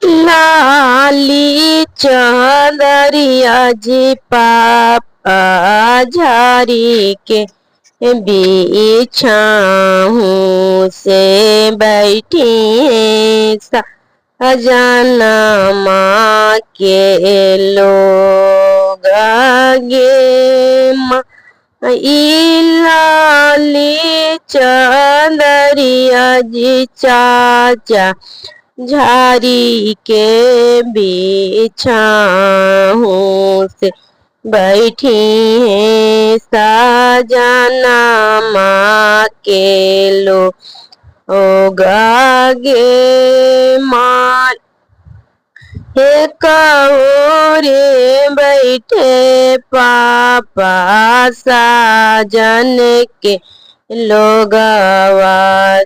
लाली चंदरिया जी पापा झारी के बिछाऊं से बैठी सजना माँ के लोग गे लाली चंदरिया जी चाचा झारी के बिछाऊं से बैठी है साजना माँ के लो गे माँ हे कहोरे बैठे पापा साजन के लोगवा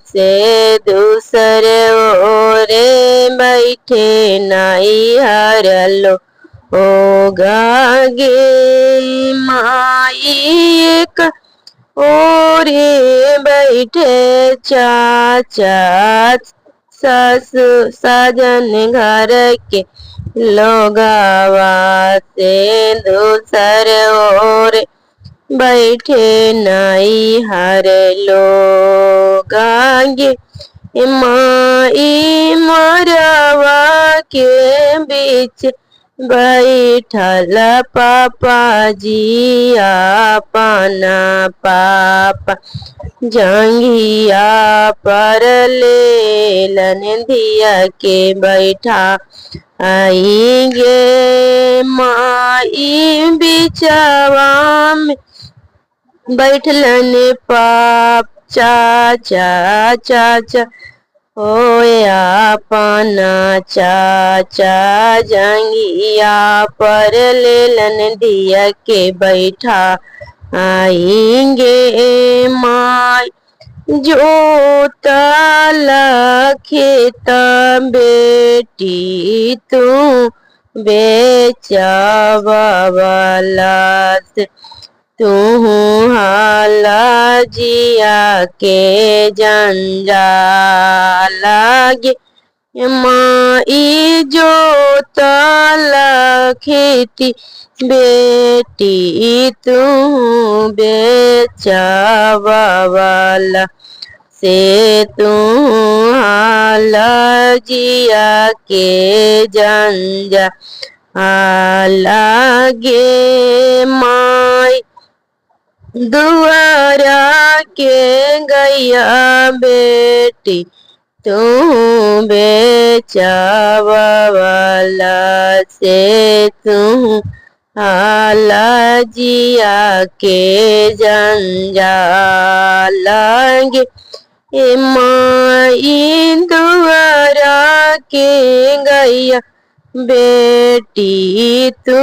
से दूसरे ओरे बैठे नहीं हरलो गे माई एक ओरे बैठे चाचा ससुर साजन घर के लोगवा से दूसर ओर बैठे नहीं हर लोग गे माई मरवा के बीच बैठल पापा जी अपना पापा जंगिया पर लेलन धिया के बैठा आएंगे माई बिचवा में बैठलन पाप चाचा चाचा होया अपना चाचा जंगिया पर लेलन दिया के बैठा आएंगे माई जोतल खेत बेटी तू बेचवला से तू हाला जिया के जंजाल गे माई जोतल खेती बेटी तू बेचवला से तू हाला जिया के जंजाल गे माई दुआरा के गैया बेटी तू बेचवला से तू हाला जिया के जंजाल गे माई दुआरा के गैया बेटी तू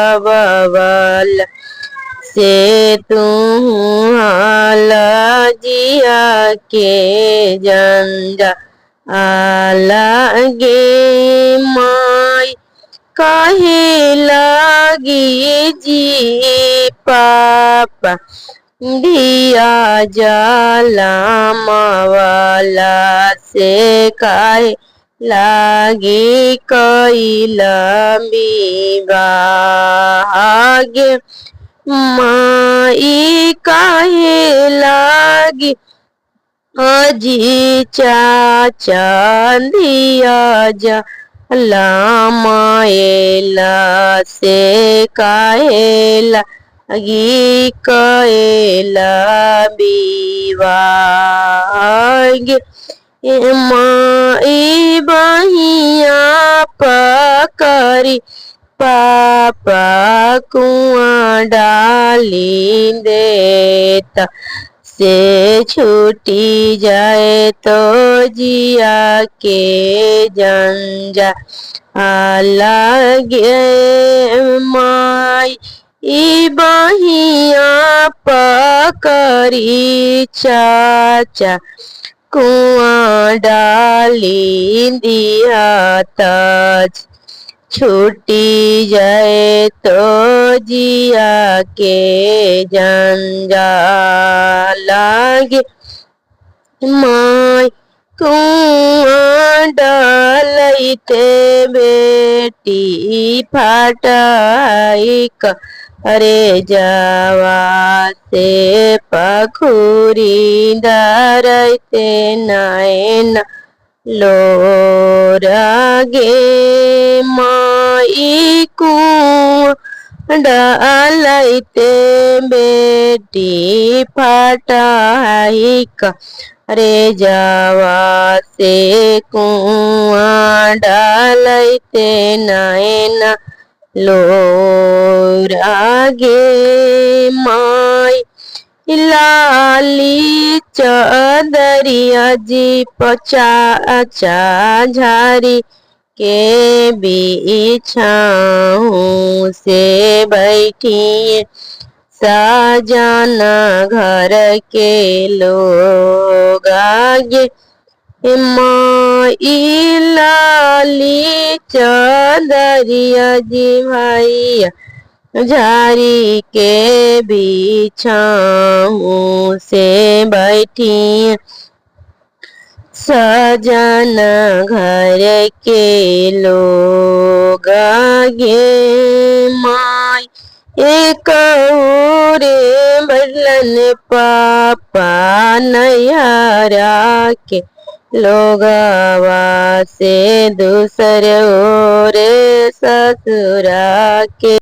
बेचवला से तू हाला जिया के जंजाल गे माई काहे लागी जी पापा दिया जाला मावाला से काहे लागी कैला विवाह माई काहे लागी अजी चाचा दिया जा माएला से काहेला गी कैला विवाह माई बहिया पकड़ी पापा कुआं डाली देता से छूटी जाए तो जिया के जंजा लगे माई ई बहिया पकड़ी चाचा कुआं डाली दिया तज छूटी जाए तो जिया के जंजाल लगे माई कुआं लैते बेटी फाटाई करे जावा से पखुरी धरते नैन लोरागे माई कुआं डालैते बेटी फाटाई रे जावा से कुआं डालैते नैन लोरागे माई लाली चदरिया जी पचाचा झारी के बिछाऊं से बैठी साजना घर के लोग आगे माई लाली चदरिया जी भैया झारी के बिछाऊं से बैठी सजन घर के लोग आगे माई एक रे बदलन पापा नैहरा के लोगवा से दूसरे ओरे ससुरा के